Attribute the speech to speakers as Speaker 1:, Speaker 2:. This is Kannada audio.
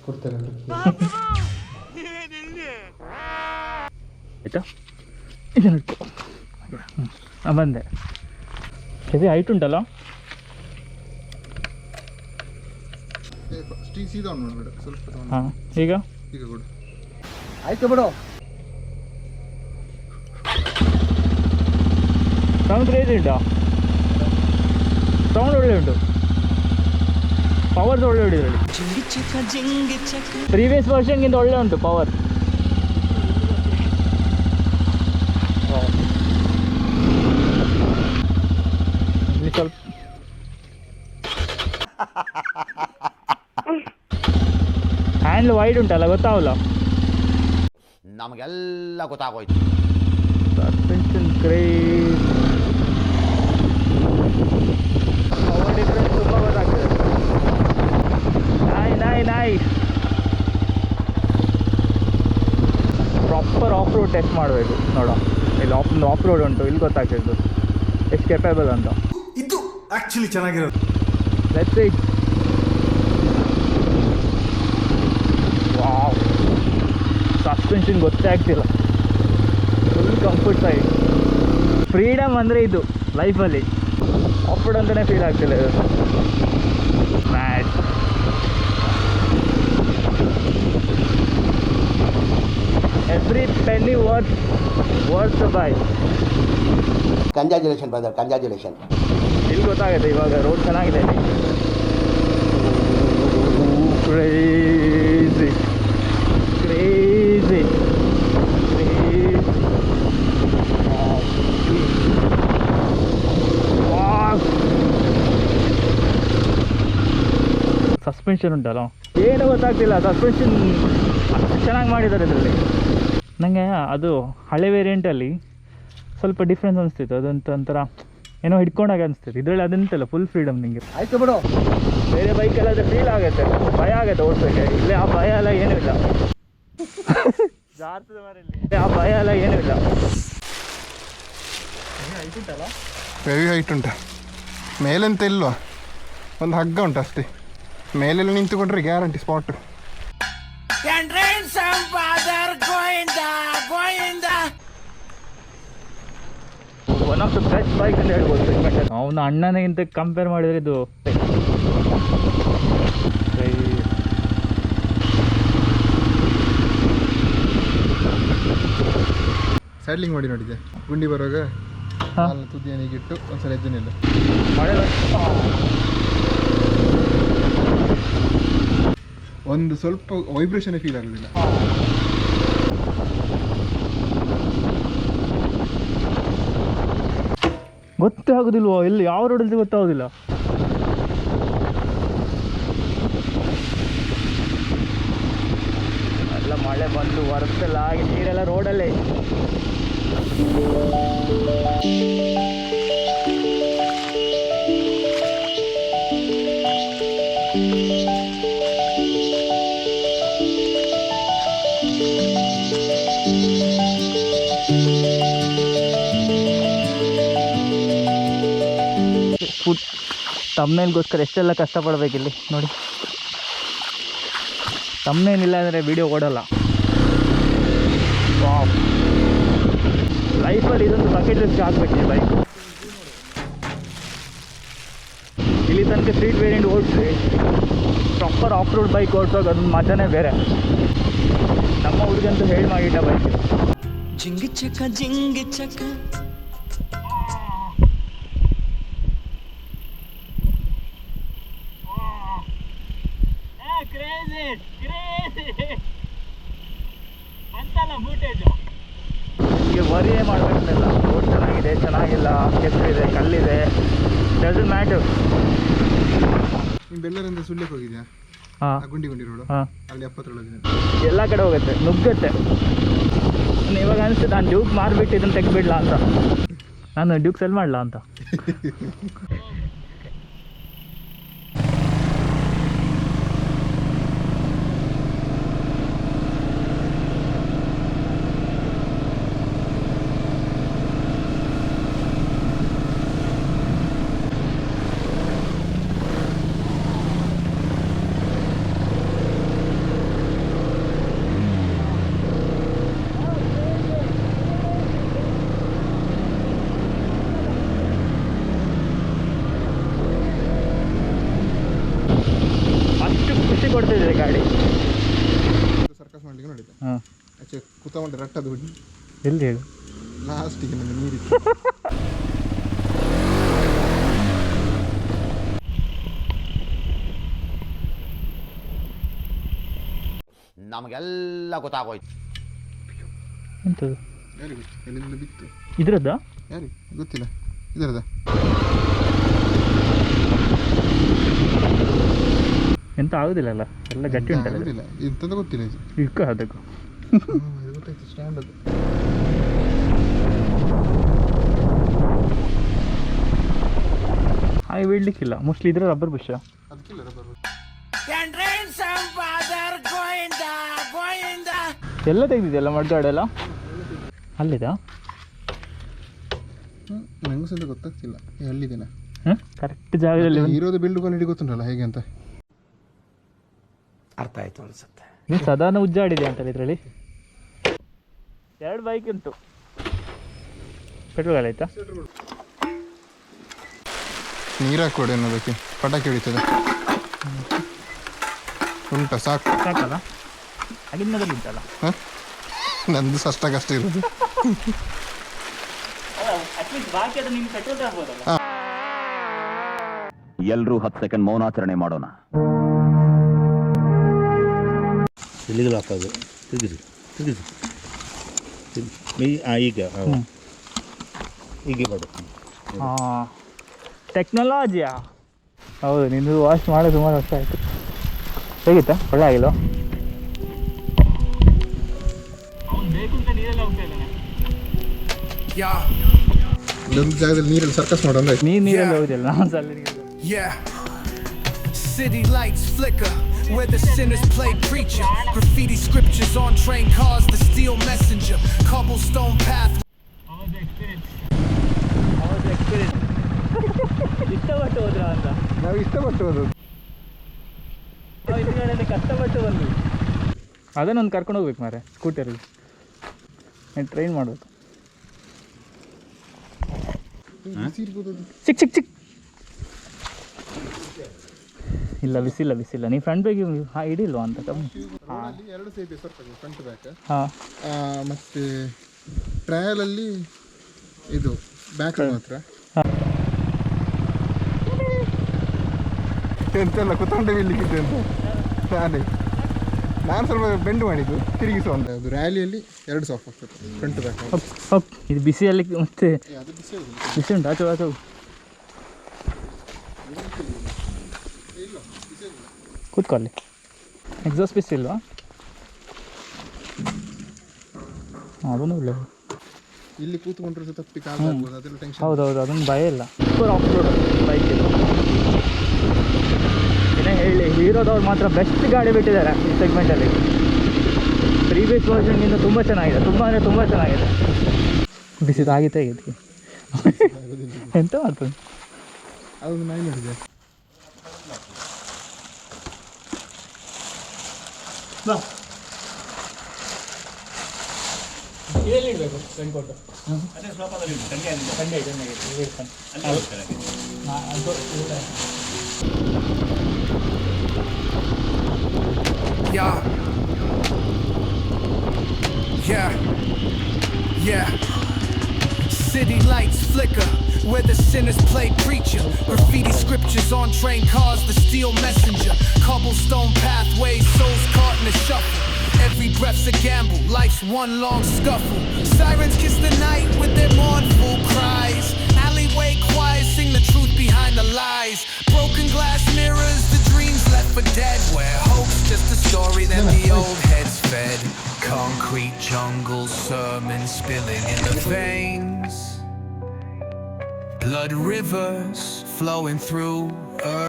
Speaker 1: ಕೊಡ್ತಾರೆ
Speaker 2: ಆಯಿತಾ, ಇದನ್ನು ಇಟ್ಕೊ. ಬಂದೆ. ಹೆವಿ ಹೈಟ್ ಉಂಟಲ್ಲ. ಹಾಂ, ಈಗ
Speaker 1: ಕೊಡು. ಆಯ್ತು ಬಿಡು.
Speaker 2: ಸೌಂಡ್ ಕ್ರೇಜಿ ಉಂಟಾ? ಸೌಂಡ್ ಒಳ್ಳೆ ಉಂಟು, ಪವರ್ಸ್ ಒಳ್ಳೆ ಉಂಟು ಇದರಲ್ಲಿ. ಪ್ರೀವಿಯಸ್ ವರ್ಷನ್ಗಿಂತ ಒಳ್ಳೆ ಉಂಟು ಪವರ್. ಇಲ್ಲಿ ಸ್ವಲ್ಪ ಹ್ಯಾಂಡ್ಲ್ ವೈಡ್ ಉಂಟಲ್ಲ, ಗೊತ್ತಾವಲ್ಲ.
Speaker 3: ನಮಗೆಲ್ಲ ಗೊತ್ತಾಗೋಯ್ತು.
Speaker 2: ಸಸ್ಪೆನ್ಷನ್ ಕ್ರೇಜ್, ಪವರ್ ಡಿಫ್ರೆನ್ಸ್ ತುಂಬ ಗೊತ್ತಾಗ್ತದೆ. ನಾಯಿ ಪ್ರಾಪರ್ ಆಫ್ ರೋಡ್ ಟೆಸ್ಟ್ ಮಾಡಬೇಕು. ನೋಡೋ, ಇಲ್ಲಿ ಆಫ್ ರೋಡ್ ಉಂಟು, ಇಲ್ಲಿ ಗೊತ್ತಾಗ್ತಿದ್ದು ಎಷ್ಟು ಕೆಪೇಬಲ್ ಅಂತ.
Speaker 1: ಇದು ಆಕ್ಚುಲಿ ಚೆನ್ನಾಗಿರೋದು.
Speaker 2: Let's sea. ವಾವ್, ಸಸ್ಪೆನ್ಷನ್ ಗೊತ್ತೇ ಆಗ್ತಿಲ್ಲ. Full comfort side. ಫ್ರೀಡಮ್ ಅಂದರೆ ಇದು ಲೈಫಲ್ಲಿ. ಆಫ್ ರೋಡ್ ಅಂತಲೇ ಫೀಲ್ ಆಗ್ತಿಲ್ಲ ಇದು. Mad. Every penny worth bye.
Speaker 3: Congratulation brother, congratulation.
Speaker 2: ಇಲ್ಲಿ ಗೊತ್ತಾಗುತ್ತೆ ಇವಾಗ ರೋಡ್ ಚೆನ್ನಾಗಿದೆ. ಕ್ರೇಜಿ ಕ್ರೇಜಿ ಸಸ್ಪೆನ್ಷನ್ ಉಂಟಲ್ಲ, ಏನು ಗೊತ್ತಾಗ್ತಿಲ್ಲ. ಸಸ್ಪೆನ್ಷನ್ ಚೆನ್ನಾಗಿ ಮಾಡಿದ್ದಾರೆ ಇದರಲ್ಲಿ. ನನಗೆ ಅದು ಹಳೆ ವೇರಿಯಂಟಲ್ಲಿ ಸ್ವಲ್ಪ ಡಿಫ್ರೆನ್ಸ್ ಅನಿಸ್ತಿತ್ತು. ಅದಂತ ಒಂಥರ ಏನೋ ಹಿಡ್ಕೊಂಡಾಗ ಅನಿಸ್ತಿತ್ತು. ಇದರಲ್ಲಿ ಅದಂತಲ್ಲ, ಫುಲ್ ಫ್ರೀಡಮ್ ನಿಮಗೆ.
Speaker 1: ಆಯ್ತು ಬಿಡು.
Speaker 2: ಬೇರೆ ಬೈಕೆಲ್ಲ ಫೀಲ್ ಆಗುತ್ತೆ, ಭಯ ಆಗುತ್ತೆ ಓಡಿಸೋಕ್ಕೆ. ಇಲ್ಲೇ ಆ ಭಯ ಎಲ್ಲ ಏನೂ ಇಲ್ಲ. ಜಾರ್ತದ ಮರಲ್ಲಿ ಆ ಭಯ ಎಲ್ಲ ಏನೂ ಇಲ್ಲ. ಹೈಟ್ ಉಂಟಲ್ಲ,
Speaker 1: ಹೆವಿ ಹೈಟ್ ಉಂಟ. ಮೇಲೆಂತ ಇಲ್ವಾ, ಒಂದು ಹಗ್ಗ ಉಂಟು ಅಷ್ಟೇ. ಮೇಲೆಲ್ಲ ನಿಂತುಕೊಂಡ್ರೆ guarantee spot.
Speaker 2: One of the best bike ಅಂತ ಹೇಳ್ಬೋದು ಸೆಗ್ಮೆಂಟ್. ಅವನ ಅಣ್ಣನಿಗಿಂತ ಕಂಪೇರ್ ಮಾಡಿದರೆ ಇದು
Speaker 1: ಸ್ಯಾಡ್ಲಿಂಗ್ ಮಾಡಿ ನೋಡಿದ್ದೆ. ಗುಂಡಿ ಬರುವಾಗ ತುದಿಯನಿಗಿಟ್ಟು ಒಂದ್ಸಲ ಎದ್ದನಿಲ್ಲ.
Speaker 2: ಮಳೆ
Speaker 1: ಒಂದು ಸ್ವಲ್ಪ ವೈಬ್ರೇಷನ್ ಫೀಲ್ ಆಗಲಿಲ್ಲ.
Speaker 2: ಗೊತ್ತೇ ಆಗೋದಿಲ್ವೋ, ಇಲ್ಲಿ ಯಾವ ರೋಡಲ್ಲಿ ಗೊತ್ತಾಗೋದಿಲ್ಲ. ಎಲ್ಲ ಮಳೆ ಬಂದು ವರ್ಸೆಲ್ಲ ಆಗಿ ನೀರೆಲ್ಲ ರೋಡಲ್ಲೇ. ಫುಡ್ ತಮ್ಮನೇಲ್ಗೋಸ್ಕರ ಎಷ್ಟೆಲ್ಲ ಕಷ್ಟಪಡಬೇಕಿಲ್ಲಿ ನೋಡಿ. ತಮ್ಮನೇನಿಲ್ಲ ಅಂದರೆ ವಿಡಿಯೋ ಓಡಲ್ಲ. ವಾವ್, ಲೈಫಲ್ಲಿ ಇದೊಂದು ಬಕೆಟ್ ಲಿಸ್ಟ್ ಆಗಬೇಕು ಈ ಬೈಕ್. ಇಲ್ಲಿ ತನಕ ಸ್ಟ್ರೀಟ್ ವೇರಿಯಂಟ್ ಓಡಿಸಿ ಪ್ರಾಪರ್ ಆಫ್ ರೋಡ್ ಬೈಕ್ ಓಡಿಸೋಕೆ ಅದೊಂದು ಮಜಾನೇ ಬೇರೆ. ನಮ್ಮ ಹುಡುಗಂತೂ ಹೇಳಿ ಮಾಡಿಟ್ಟ ಬೈಕ್.
Speaker 4: ಜಿಂಗಿ ಚಕ ಜಿಂಗಿ ಚಕ
Speaker 2: ಈಗ ವರಿಯೇ ಮಾಡಬೇಕಂತಿಲ್ಲ. ರೋಡ್ ಚೆನ್ನಾಗಿದೆ, ಚೆನ್ನಾಗಿಲ್ಲ, ಕೆಸರಿದೆ, ಕಲ್ಲಿದೆ, ಡಸಂಟ್ ಮ್ಯಾಟರ್.
Speaker 1: ನೀನು ಬೆಲ್ಲರಿಂದ ಸುಳ್ಳಿಗೆ ಹೋಗಿದ್ಯಾ?
Speaker 2: ಹಾಂ,
Speaker 1: ಗುಂಡಿ ರೋಡು.
Speaker 2: ಹಾಂ,
Speaker 1: ಅಲ್ಲಿ 70
Speaker 2: ಎಲ್ಲ ಕಡೆ ಹೋಗುತ್ತೆ, ನುಗ್ಗುತ್ತೆ. ನಾನು ಇವಾಗ ಅನಿಸುತ್ತೆ ನಾನು ಡ್ಯೂಕ್ ಮಾರಿಬಿಟ್ಟು ಇದನ್ನು ತೆಗೆದ್ಬಿಡ್ಲಾ ಅಂತ. ನಾನು ಡ್ಯೂಕ್ ಸೆಲ್ ಮಾಡಲಾ ಅಂತ. ಕೊಡ್ತಿದ್ದೆ ಗಾಡಿ.
Speaker 1: ಸರ್ಕಸ್ ಮಾಡಲಿಕ್ಕೆ ನೋಡಿದ್ದೆ.
Speaker 2: ಹಾಂ,
Speaker 1: ಆಚೆ ಕೂತ್ಕೊಂಡು ರಟ್ಟದು ಹುಡಿ
Speaker 2: ಎಲ್ಲಿ ಹೇಳು?
Speaker 1: ಲಾಸ್ಟಿಗೆ ನನಗೆ ನೀರಿತ್ತು.
Speaker 3: ನಮಗೆಲ್ಲ ಗೊತ್ತಾಗೋಯ್ತು.
Speaker 2: ಎಂಥದ್ದು?
Speaker 1: ಯಾರಿಗೆ ಎಲ್ಲಿಂದ ಬಿತ್ತು?
Speaker 2: ಇದ್ರದ್ದ?
Speaker 1: ಯಾರಿಗೆ ಗೊತ್ತಿಲ್ಲ. ಇದರದ
Speaker 2: ಎಂತ ಆಗುದಿಲ್ಲಲ್ಲ, ಎಲ್ಲ ಗಟ್ಟಿ ಉಂಟಲ್ಲ.
Speaker 1: ಗೊತ್ತಿಲ್ಲ, ಎಂತಂತ ಗೊತ್ತಿಲ್ಲ. ಇದು
Speaker 2: ಇಕ್ಕ ಅದಕ್ಕೂ
Speaker 1: ಇದು ಗೊತ್ತಾಯ್ತು, ಸ್ಟ್ಯಾಂಡ್ ಅದು.
Speaker 2: ಹಾಗೆ ಬಿಡ್ಲಿಕ್ಕಿಲ್ಲ ಮೋಸ್ಟ್ಲಿ. ಇದ್ರೆ ರಬ್ಬರ್ ಬುಷ
Speaker 1: ಅದಕ್ಕಿಲ್ಲ ರಬ್ಬರ್.
Speaker 2: ಎಲ್ಲ ತೆಗ್ದಿದೆಯಲ್ಲ ಮಡ್ಗಾಡೆಲ್ಲ ಅಲ್ಲಿದಾ?
Speaker 1: ನಂಗೂ ಸಹ ಗೊತ್ತಾಗ್ತಿಲ್ಲ ಎಲ್ಲಿದ್ದೇನೆ.
Speaker 2: ಹಾಂ, ಕರೆಕ್ಟ್ ಜಾಗದಲ್ಲಿ
Speaker 1: ಇರೋದು ಬಿಲ್ಡ್ ಕ್ವಾಲಿಟಿ ಗೊತ್ತುಂಟಲ್ಲ ಹೇಗೆ ಅಂತ.
Speaker 3: ಅರ್ಥ ಆಯ್ತು ಅನ್ಸುತ್ತೆ.
Speaker 2: ನೀವು ಸಾಧಾರಣ ಉಜ್ಜಾಡಿದೆ ಅಂತಲ್ಲ ಇದರಲ್ಲಿ. 2 ಬೈಕ್ ಉಂಟು. ಪೆಟ್ರೋಲ್ ಆಯ್ತಾ?
Speaker 1: ನೀರು ಹಾಕೊಡಿ ಅನ್ನೋದಕ್ಕೆ ಪಟಾಕಿ ಹೊಡಿತದೆ. ಉಂಟಾ?
Speaker 2: ಸಾಕಲ್ಲ, ಅಗಿನ್ನದಲ್ಲಿ ಉಂಟಲ್ಲ.
Speaker 1: ಹಾಂ, ನಂದು ಅಷ್ಟಾಗಷ್ಟೇ ಇರೋದು.
Speaker 2: ಅಟ್ಲೀಸ್ಟ್ ಬಾಕಿ ಅದು ನಿಮ್ಗೆ ಪೆಟ್ರೋಲ್ ಆಗ್ಬೋದಲ್ಲ.
Speaker 5: ಎಲ್ಲರೂ 10 ಸೆಕೆಂಡ್ ಮೌನಾಚರಣೆ ಮಾಡೋಣ.
Speaker 6: ಎಲ್ಲಿಗೆ ಲಾಕ್ ಅದು? ತಿರುಗಿಸಿ ತಿರುಗಿಸಿ. ಈಗ ಹೀಗೆ ಮಾಡು.
Speaker 2: ಹಾಂ, ಟೆಕ್ನಾಲಜಿಯಾ? ಹೌದು, ನಿಂದು ವಾಶ್ ಮಾಡೋದು ಸುಮಾರು ವರ್ಷ ಆಯಿತು. ಹೇಗಿತ್ತಾ? ಒಳ್ಳೆ ಆಗಿಲ್ಲ? ಬೇಕು ಅಂತ ನೀರೆಲ್ಲ ಹೋಗ್ತಾ ಇದ್ದಾನೆ.
Speaker 1: ಇದೊಂದು ಜಾಗದಲ್ಲಿ ನೀರಲ್ಲಿ ಸರ್ಕಸ್ ಮಾಡೋಣ.
Speaker 2: ನೀರಲ್ಲಿ ಹೋಗುದಿಲ್ಲ, ನಾನು ಸಲ.
Speaker 4: Yeah. City lights flicker where the sinners play preacher. Graffiti scriptures on train cars, the steel messenger. Cobblestone path.
Speaker 2: ಇಷ್ಟಪಟ್ಟು ಹೋದ್ರ ಅಂತ
Speaker 1: ನಾವು ಇಷ್ಟಪಟ್ಟು ಹೋದದ್ದು.
Speaker 2: ಹಿಂದ್ಗಡೆ ಕಷ್ಟಪಟ್ಟು ಬಂದ್ವಿ. ಅದನ್ನೊಂದು ಕರ್ಕೊಂಡು ಹೋಗ್ಬೇಕು ಮಾರೆ ಸ್ಕೂಟರಲ್ಲಿ. ಟ್ರೈನ್ ಮಾಡಬೇಕು. ಚಿಕ್ ಚಿಕ್ ಚಿಕ್ ಇಲ್ಲ, ಬಿಸಿಲ್ಲ ಬಿಸಿಲ್ಲ. ನೀವು ಫ್ರಂಟ್ ಬ್ಯಾಗ್ ಹಿಡಿಲ್ವಾ ಅಂತ ಕಮ್ಮಿ.
Speaker 1: ಅಲ್ಲಿ 2 ಸೇಫ್ ಸರ್ಕಸ್, ಫ್ರಂಟ್ ಬ್ಯಾಕ್.
Speaker 2: ಹಾಂ,
Speaker 1: ಮತ್ತು ಟ್ರಯಲಲ್ಲಿ ಇದು ಬ್ಯಾಕ್ ಮಾತ್ರ. ಎಂತೆಲ್ಲ ಕುತ್ಕೊಂಡೆ ಬೀಳ್ಲಿಕ್ಕಿದೆ ಅಂತ ನಾನು ಸ್ವಲ್ಪ ಬೆಂಡು ಮಾಡಿದ್ದು ತಿರುಗಿಸುವ ಅಂತ. ಅದು ರ್ಯಾಲಿಯಲ್ಲಿ 2 ಸಾಫ್ ಆಗ್ತದೆ, ಫ್ರಂಟ್ ಬ್ಯಾಕ್.
Speaker 2: ಹೋಪ್ ಇದು ಬಿಸಿಯಲ್ಲಿ ಮತ್ತೆ
Speaker 1: ಅದು ಬಿಸಿ ಆಗುದಿಲ್ಲ.
Speaker 2: ಬಿಸಿ ಉಂಟು. ಆಚು ಆಚು ಕೂತ್ಕೊ. ಅಲ್ಲಿ ಎಕ್ಸಾಸ್ಟ್ ಬಿಸಿ ಇಲ್ವಾ? ಅದನ್ನು ಒಳ್ಳೆ.
Speaker 1: ಇಲ್ಲಿ ಕೂತ್ಕೊಂಡ್ರೆ ಸಹ ತಪ್ಪಿ ಕಾಲು ಆಗ್ಬೋದು, ಅದೆಲ್ಲ ಟೆನ್ಷನ್.
Speaker 2: ಹೌದೌದು, ಅದೊಂದು ಭಯ ಇಲ್ಲ. ಸೂಪರ್ ಆಫ್ ರೋಡ್ ಬೈಕ್ ಇದು. ಏನೇ ಹೇಳಿ, ಹೀರೋದವ್ರು ಮಾತ್ರ ಬೆಸ್ಟ್ ಗಾಡಿ ಬಿಟ್ಟಿದ್ದಾರೆ ಈ ಸೆಗ್ಮೆಂಟಲ್ಲಿ. ಪ್ರೀವಿಯಸ್ ವರ್ಷನ್ಗಿಂತ ತುಂಬ ಚೆನ್ನಾಗಿದೆ, ತುಂಬ ಅಂದರೆ ತುಂಬ ಚೆನ್ನಾಗಿದೆ. ಬಿಸಿದು ಆಗಿತ್ತೇ ಇದಕ್ಕೆ ಎಂತ ಮಾಡ್ತದೆ.
Speaker 1: ಅದೊಂದು ನಾಯಿ ನೋಡಿದೆ.
Speaker 2: ಇಡಬೇಕು ರೆನ್ಕೋಟ್.
Speaker 4: Yeah. Yeah. Yeah. City lights flicker where the sinners play preacher. Graffiti scriptures on train cars, the steel messenger. Cobblestone pathways, souls caught in a shuffle. Every breath's a gamble, life's one long scuffle. Sirens kiss the night with their mournful cries. Alleyway choirs sing the truth behind the lies. Broken glass mirrors, the dreams left for dead. Where hope's just a story that the old heads fed. Concrete jungle sermons spilling in the veins. Blood rivers flowing through earth.